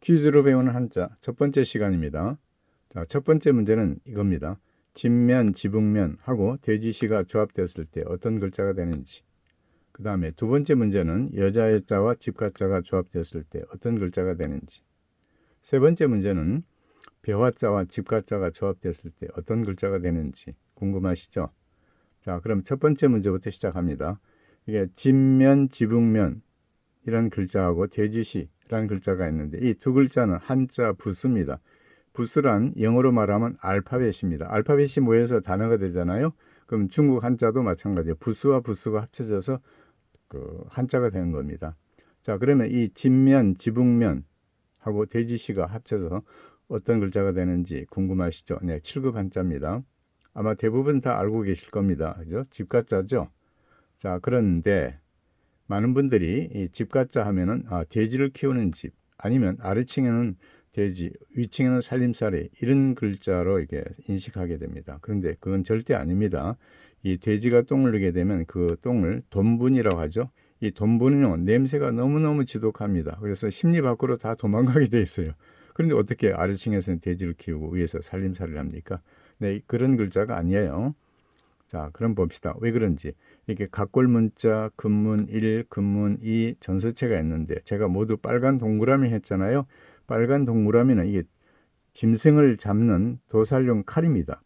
퀴즈로 배우는 한자 첫 번째 시간입니다. 자, 첫 번째 문제는 이겁니다. 진면, 지북면 하고 돼지시가 조합되었을 때 어떤 글자가 되는지. 그 다음에 두 번째 문제는 여자의 자와 집가자가 조합되었을 때 어떤 글자가 되는지. 세 번째 문제는 벼화자와 집가자가 조합되었을 때 어떤 글자가 되는지 궁금하시죠? 자, 그럼 첫 번째 문제부터 시작합니다. 이게 진면, 지북면 이런 글자하고 돼지시라는 글자가 있는데 이 두 글자는 한자 부수입니다. 부수란 영어로 말하면 알파벳입니다. 알파벳이 모여서 단어가 되잖아요. 그럼 중국 한자도 마찬가지예요. 부수와 부수가 합쳐져서 그 한자가 되는 겁니다. 자, 그러면 이 진면, 지북면 하고 돼지시가 합쳐서 어떤 글자가 되는지 궁금하시죠? 네, 7급 한자입니다. 아마 대부분 다 알고 계실 겁니다. 그죠? 집가자죠? 자, 그런데 많은 분들이 이 집가자 하면은 돼지를 키우는 집, 아니면 아래층에는 돼지, 위층에는 살림살이 이런 글자로 이게 인식하게 됩니다. 그런데 그건 절대 아닙니다. 이 돼지가 똥을 누게 되면 그 똥을 돈분이라고 하죠. 이 돈분은요, 냄새가 너무너무 지독합니다. 그래서 심리 밖으로 다 도망가게 돼 있어요. 그런데 어떻게 아래층에서는 돼지를 키우고 위에서 살림살이를 합니까? 네, 그런 글자가 아니에요. 자, 그럼 봅시다. 왜 그런지. 이게 각골문자, 금문 1, 금문 2 전서체가 있는데 제가 모두 빨간 동그라미 했잖아요. 빨간 동그라미는 이게 짐승을 잡는 도살용 칼입니다.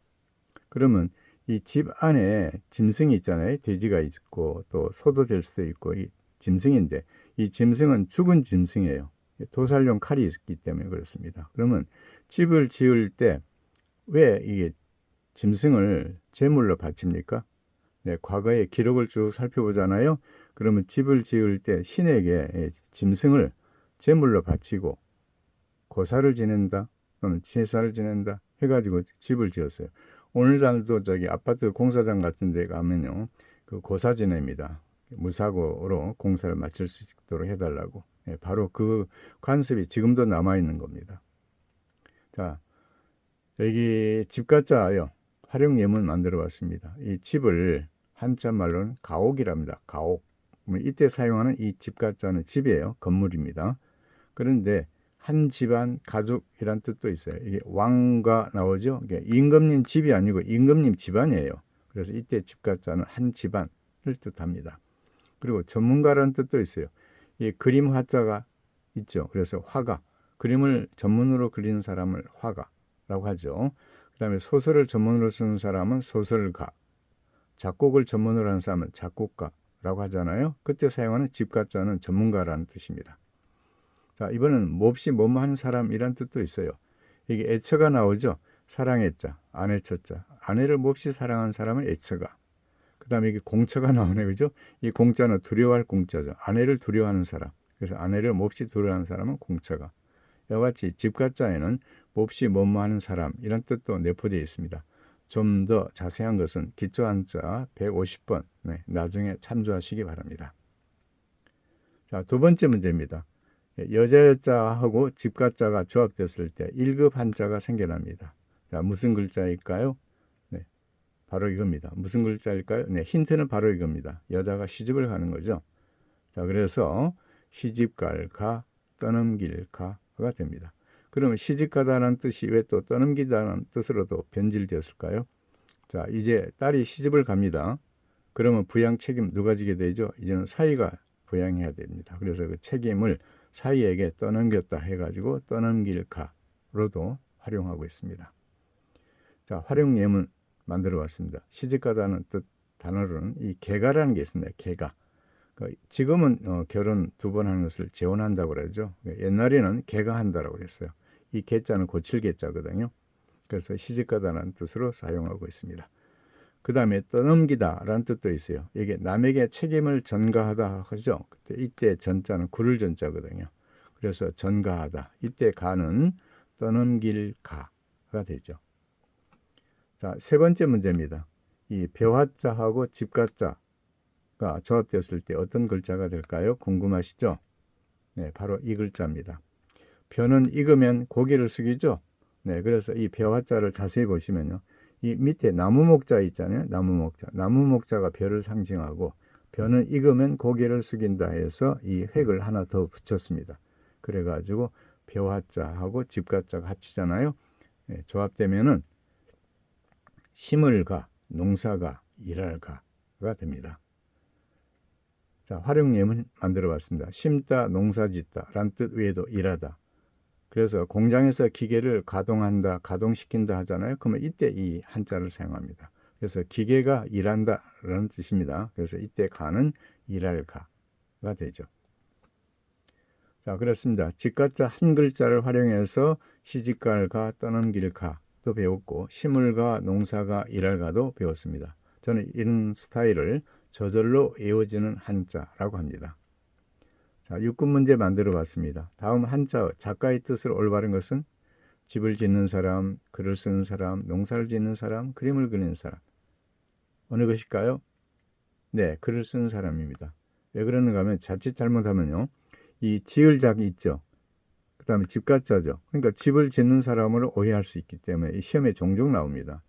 그러면 이 집 안에 짐승이 있잖아요. 돼지가 있고 또 소도 될 수도 있고 이 짐승인데 이 짐승은 죽은 짐승이에요. 도살용 칼이 있기 때문에 그렇습니다. 그러면 집을 지을 때 왜 이게 짐승을 제물로 바칩니까? 네, 과거의 기록을 쭉 살펴보잖아요. 그러면 집을 지을 때 신에게 짐승을 제물로 바치고 고사를 지낸다 또는 제사를 지낸다 해가지고 집을 지었어요. 오늘날도 저기 아파트 공사장 같은 데 가면요, 그 고사 지냅니다. 무사고로 공사를 마칠 수 있도록 해달라고. 네, 바로 그 관습이 지금도 남아있는 겁니다. 자, 여기 집가자요, 활용 예문 만들어 봤습니다. 이 집을 한자 말로는 가옥이랍니다. 가옥. 이때 사용하는 이 집가자는 집이에요. 건물입니다. 그런데 한 집안 가족이란 뜻도 있어요. 이게 왕가 나오죠. 이게 임금님 집이 아니고 임금님 집안이에요. 그래서 이때 집가자는 한 집안을 뜻합니다. 그리고 전문가라는 뜻도 있어요. 이 그림 화자가 있죠. 그래서 화가, 그림을 전문으로 그리는 사람을 화가라고 하죠. 그 다음에 소설을 전문으로 쓰는 사람은 소설가, 작곡을 전문으로 하는 사람은 작곡가라고 하잖아요. 그때 사용하는 집가자는 전문가라는 뜻입니다. 자, 이번은 몹시 뭐뭐 하는 사람이란 뜻도 있어요. 이게 애처가 나오죠. 사랑애자, 아내처자. 아내를 몹시 사랑하는 사람은 애처가. 그 다음에 이게 공처가 나오네, 그죠? 이 공자는 두려워할 공자죠. 아내를 두려워하는 사람. 그래서 아내를 몹시 두려워하는 사람은 공처가. 이와 같이 집가자에는 몹시 뭐뭐 하는 사람 이런 뜻도 내포되어 있습니다. 좀 더 자세한 것은 기초한자 150번 나중에 참조하시기 바랍니다. 자, 두 번째 문제입니다. 여자자하고 집가자가 조합됐을 때 1급 한자가 생겨납니다. 자, 무슨 글자일까요? 네, 바로 이겁니다. 무슨 글자일까요? 네, 힌트는 바로 이겁니다. 여자가 시집을 가는 거죠. 자, 그래서 시집갈가, 떠넘길가가 됩니다. 그러면 시집가다라는 뜻이 왜 또 떠넘기다라는 뜻으로도 변질되었을까요? 자, 이제 딸이 시집을 갑니다. 그러면 부양 책임 누가 지게 되죠? 이제는 사위가 부양해야 됩니다. 그래서 그 책임을 사위에게 떠넘겼다 해가지고 떠넘길가로도 활용하고 있습니다. 자, 활용 예문 만들어 봤습니다. 시집가다는 뜻 단어로는 이 개가라는 게 있습니다. 개가. 지금은 결혼 2번 하는 것을 재혼한다고 그러죠. 옛날에는 개가한다라고 그랬어요. 이 개자는 고칠 개자거든요. 그래서 시집가다라는 뜻으로 사용하고 있습니다. 그 다음에 떠넘기다라는 뜻도 있어요. 이게 남에게 책임을 전가하다 하죠. 이때 전자는 구를 전자거든요. 그래서 전가하다. 이때 가는 떠넘길 가가 되죠. 자, 세 번째 문제입니다. 이 벼화자하고 집가자가 조합되었을 때 어떤 글자가 될까요? 궁금하시죠? 네, 바로 이 글자입니다. 벼는 익으면 고개를 숙이죠. 네, 그래서 이 벼화자를 자세히 보시면요, 이 밑에 나무목자 있잖아요. 나무목자가 벼를 상징하고 벼는 익으면 고개를 숙인다 해서 이 획을 하나 더 붙였습니다. 그래가지고 벼화자하고 집가자가 합치잖아요. 예, 조합되면은 심을가, 농사가, 일할가가 됩니다. 자, 활용예문 만들어 봤습니다. 심다, 농사짓다 라는 뜻 외에도 일하다. 그래서 공장에서 기계를 가동한다, 가동시킨다 하잖아요. 그러면 이때 이 한자를 사용합니다. 그래서 기계가 일한다 라는 뜻입니다. 그래서 이때 가는 일할가가 되죠. 자, 그렇습니다. 집가자 한 글자를 활용해서 시집갈가, 떠넘길 가도 배웠고, 심을가, 농사가, 일할가도 배웠습니다. 저는 이런 스타일을 저절로 외워지는 한자라고 합니다. 자, 6군 문제 만들어 봤습니다. 다음 한자어 작가의 뜻을 올바른 것은 집을 짓는 사람, 글을 쓰는 사람, 농사를 짓는 사람, 그림을 그리는 사람. 어느 것일까요? 네, 글을 쓰는 사람입니다. 왜 그러는가 하면 자칫 잘못하면요, 이 지을작이 있죠. 그 다음에 집가자죠. 그러니까 집을 짓는 사람으로 오해할 수 있기 때문에 이 시험에 종종 나옵니다.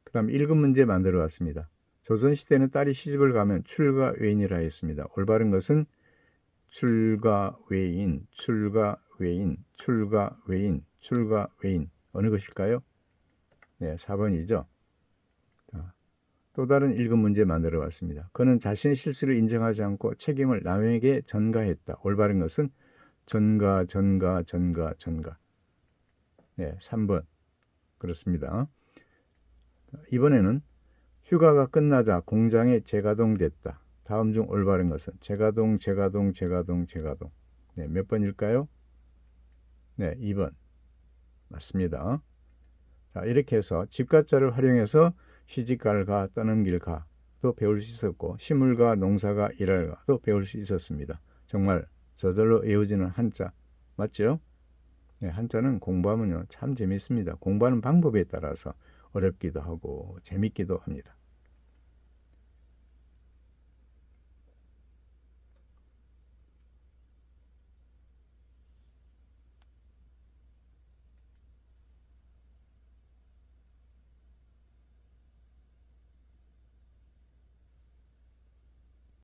그 다음에 1급 문제 만들어 왔습니다. 조선시대는 딸이 시집을 가면 출가 외인이라 했습니다. 올바른 것은 출가 외인, 출가 외인, 출가 외인, 출가 외인. 어느 것일까요? 네, 4번이죠. 자, 또 다른 1급 문제 만들어 봤습니다. 그는 자신의 실수를 인정하지 않고 책임을 남에게 전가했다. 올바른 것은 전가, 전가, 전가, 전가. 네, 3번. 그렇습니다. 이번에는 휴가가 끝나자 공장에 재가동됐다. 다음 중 올바른 것은 재가동, 재가동, 재가동, 재가동. 네, 몇 번일까요? 네, 2번. 맞습니다. 자, 이렇게 해서 집가자를 활용해서 시집갈가, 떠넘길가도 배울 수 있었고, 심을가, 농사가, 일할가도 배울 수 있었습니다. 정말 저절로 외워지는 한자 맞죠? 네, 한자는 공부하면요 참 재밌습니다. 공부하는 방법에 따라서 어렵기도 하고 재밌기도 합니다.